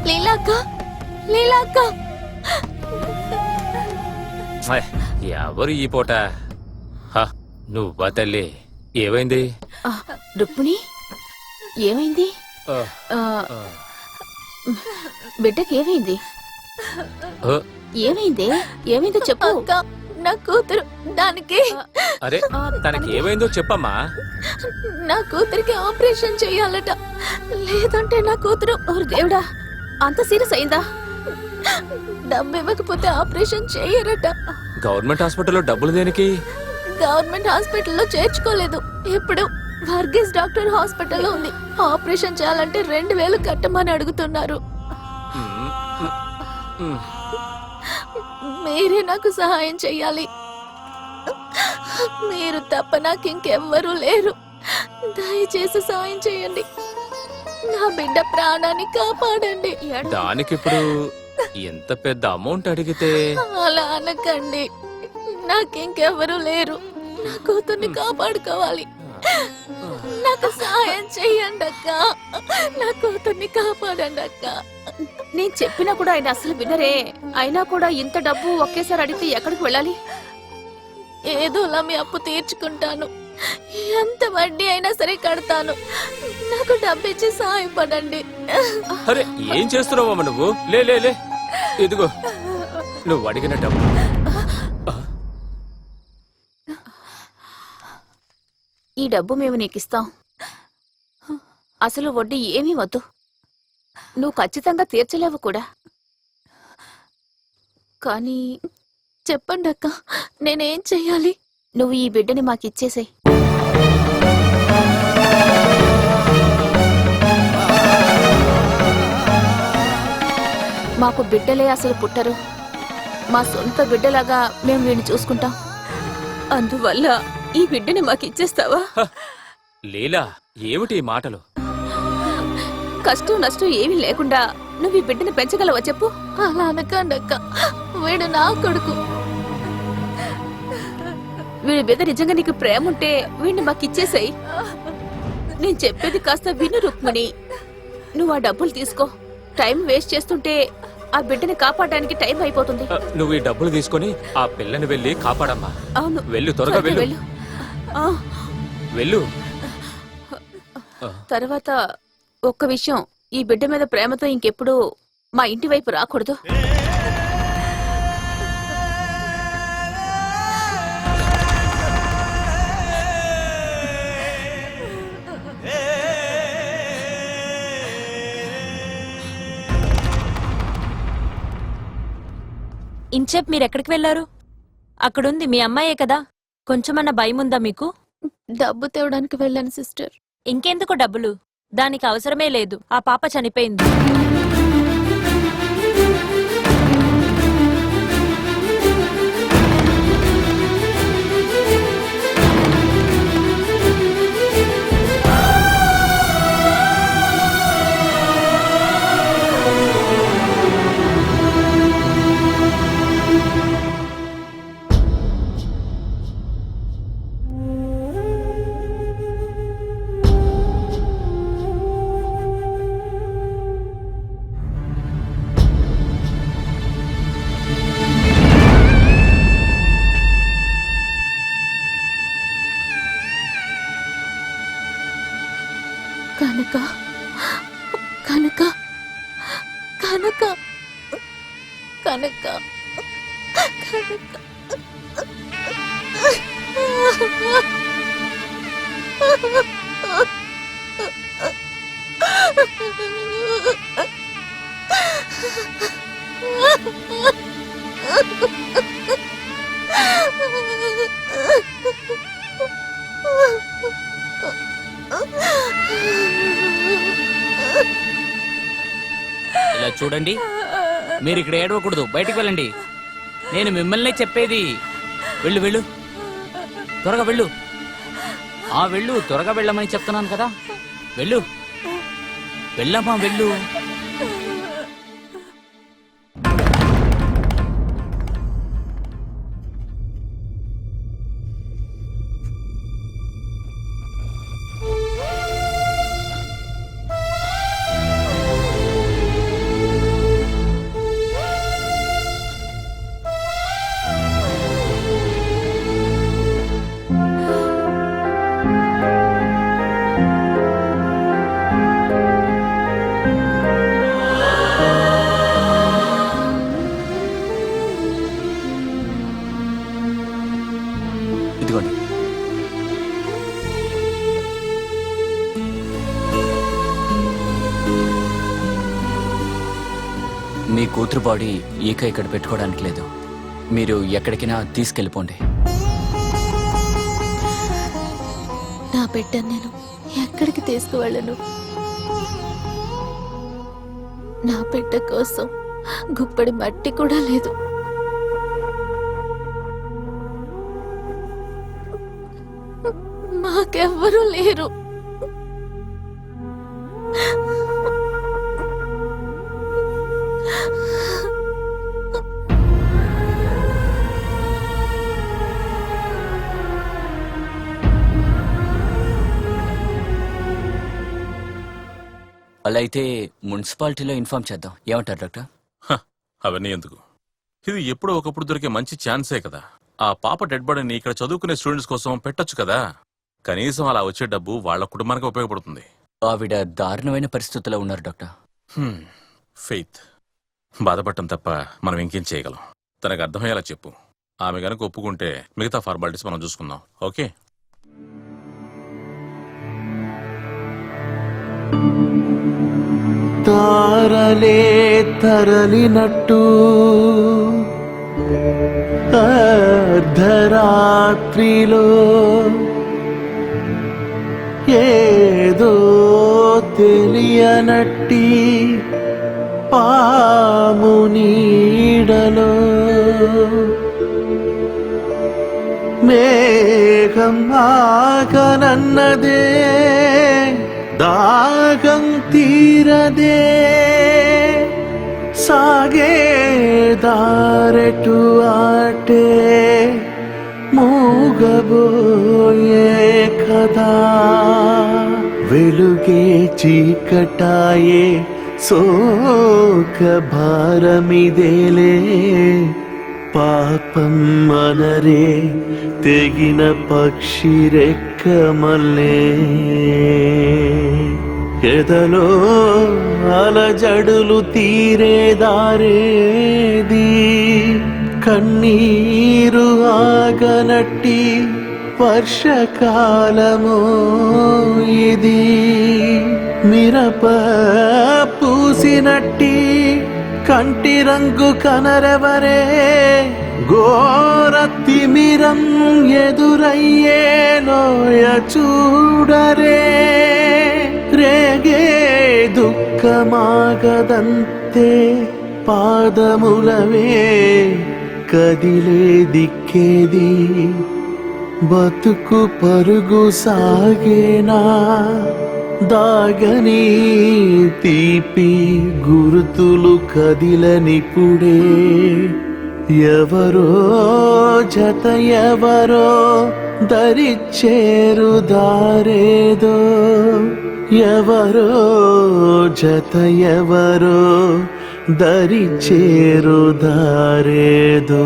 లీలాక్క, లీలాక్క. ఎవరు ఈ పూట? నువ్వా తల్లి? ఏమైంది? రుక్మిణి, ఏమైంది? బిడ్డకి ఏమైంది? ఏమైంది? ఏమైందో చెప్పు. నా కూతురు, దానికి అరే తనకి ఏమైందో చెప్పమ్మా. నా కూతురికి ఆపరేషన్ చెయ్యాలట, లేదంటే నా కూతురు. ఓరు దేవుడా, అంత సీరియస్ అయిందా? డబ్బు ఇవ్వకపోతే ఆపరేషన్ చెయ్యరట. గవర్నమెంట్ హాస్పిటల్లో డబ్బులు దేనికి? గవర్నమెంట్ హాస్పిటల్లో చేర్చుకోలేదు. ఇప్పుడు వర్గీస్ డాక్టర్ హాస్పిటల్లో ఉంది. ఆపరేషన్ చేయాలంటే 2000 కట్టమని అడుగుతున్నారు. మీరే నాకు సహాయం చెయ్యాలి. మీరు తప్ప నాకు ఇంకెవ్వరూ లేరు. దయచేసి సహాయం చేయండి. నా బిడ్డ ప్రాణాన్ని కాపాడండి. దానికి ఇప్పుడు ఎంత పెద్ద అమౌంట్ అడిగితే? అలా అనకండి. నాకింకెవ్వరూ లేరు. నా కూతుర్ని కాపాడుకోవాలి. నాకు సహాయం చెయ్యండి అక్క. నా కూతుర్ని కాపాడండి అక్క. నేను చెప్పినా కూడా ఆయన అసలు వినరే. అయినా కూడా ఇంత డబ్బు ఒకేసారి అడిగితే ఎక్కడికి వెళ్ళాలి? ఏదోలా మీ అప్పు తీర్చుకుంటాను. ఎంత వడ్డీ అయినా సరే కడతాను. నాకు డబ్బు ఇచ్చి సహాయపడండి. అరే ఏం చేస్తున్నావమ్మా నువ్వు? లే లే లే, ఇదిగో నువ్వు అడిగిన డబ్బు. ఈ డబ్బు మేము నీకిస్తాం. అసలు వడ్డీ ఏమీ వద్దు. నువ్వు ఖచ్చితంగా తీర్చలేవు కూడా. కానీ చెప్పండి అక్క, నేనేం చెయ్యాలి? నువ్వు ఈ బిడ్డని మాకిచ్చేసేయ్. మాకు బిడ్డలే అసలు పుట్టరు. మా సొంత బిడ్డలాగా మేము వీడిని చూసుకుంటాం. అందువల్ల ఈ బిడ్డని మాకిచ్చేస్తావా? లీలా, ఏమిటి ఈ మాటలు? కష్టం నష్టం ఏమీ లేకుండా నువ్వు ఈ బిడ్డని పెంచగలవా చెప్పు? అలా అనకండి అక్క, వీడు నా కొడుకు. వీడి మీద నిజంగా నీకు ప్రేమ ఉంటే వీడిని మాకిచ్చేసాయి. నేను చెప్పేది కాస్త విను రుక్మిణి. నువ్వు ఆ డబ్బులు తీసుకో. టైం వేస్ట్ చేస్తుంటే ఆ బిడ్డని కాపాడడానికి టైం అయిపోతుంది. నువ్వు ఈ డబ్బులు తీసుకొని ఆ పిల్లని వెళ్ళి కాపాడమ్మా. అవును, వెళ్ళు, త్వరగా వెళ్ళు. వెళ్ళు. తర్వాత ఒక్క విషయం, ఈ బిడ్డ మీద ప్రేమతో ఇంకెప్పుడు మా ఇంటి వైపు రాకూడదు. ఇంచేపు మీరెక్కడికి వెళ్లారు? అక్కడుంది మీ అమ్మాయే కదా, కొంచెమన్నా భయం ఉందా మీకు? డబ్బు తేవడానికి వెళ్ళాను సిస్టర్. ఇంకెందుకు డబ్బులు? దానికి అవసరమే లేదు. ఆ పాప చనిపోయింది. కనక, కనక, కనక, కనక, కనక. ఇలా చూడండి, మీరు ఇక్కడ ఏడవకూడదు, బయటికి వెళ్ళండి. నేను మిమ్మల్నే చెప్పేది. వెళ్ళు వెళ్ళు, త్వరగా వెళ్ళు. వెళ్ళు, త్వరగా వెళ్ళమని చెప్తున్నాను కదా. వెళ్ళు, వెళ్ళమ్మా, వెళ్ళు. మీ కూతురు బాడీ ఇక్కడ పెట్టుకోవడానికి లేదు. మీరు ఎక్కడికైనా తీసుకెళ్ళిపోండి. నా బిడ్డను నేను ఎక్కడికి తీసుకువెళ్ళను. నా బిడ్డ కోసం గుప్పడి మట్టి కూడా లేదు. మాకెవ్వరూ లేరు. అలా అయితే మున్సిపాలిటీలో ఇన్ఫార్మ్ చేద్దాం. ఏమంటారు డాక్టర్? అవన్నీ ఎందుకు? ఇది ఎప్పుడో ఒకప్పుడు దొరికే మంచి ఛాన్సే కదా. ఆ పాప డెడ్ బాడీని ఇక్కడ చదువుకునే స్టూడెంట్స్ కోసం పెట్టొచ్చు కదా. కనీసం అలా వచ్చే డబ్బు వాళ్ళ కుటుంబానికి ఉపయోగపడుతుంది. ఆవిడ దారుణమైన పరిస్థితుల్లో ఉన్నారు డాక్టర్. ఫెయిత్, బాధపడటం తప్ప మనం ఇంకేం చేయగలం? తనకు అర్థమయ్యేలా చెప్పు. ఆమె గనక ఒప్పుకుంటే మిగతా ఫార్మాలిటీస్ మనం చూసుకుందాం. ఓకే? తారలే తరలినట్టు అర్ధరాత్రిలో ఏదో తెలియనట్టి పాము నీడలో మేఘం ఆగనన్నదే దాగం తీరదే సాగే దారెటు ఆటే మూగబోయే కదా వెలుగే చీకటాయే శోక భారమిదేలే పాపం మనరే తెగిన పక్షి రెక్కమల్లే ఎదలో అలజడులు తీరేదారేది కన్నీరు ఆగనట్టి వర్షకాలమో ఇది మిరప పూసినట్టి కంటి రంగు కనరెవరే ఘోర తిమిరం ఎదురయ్యే లోయ చూడరే రేగే దుఃఖమాగదంతే పాదములవే కదిలే దిక్కేది బతుకు పరుగు సాగేనా దాగని తీపి గుర్తులు కదిలనిపుడే ఎవరో జత ఎవరో దరిచేరు దారేదో ఎవరో జత ఎవరో దరిచేరు దారేదో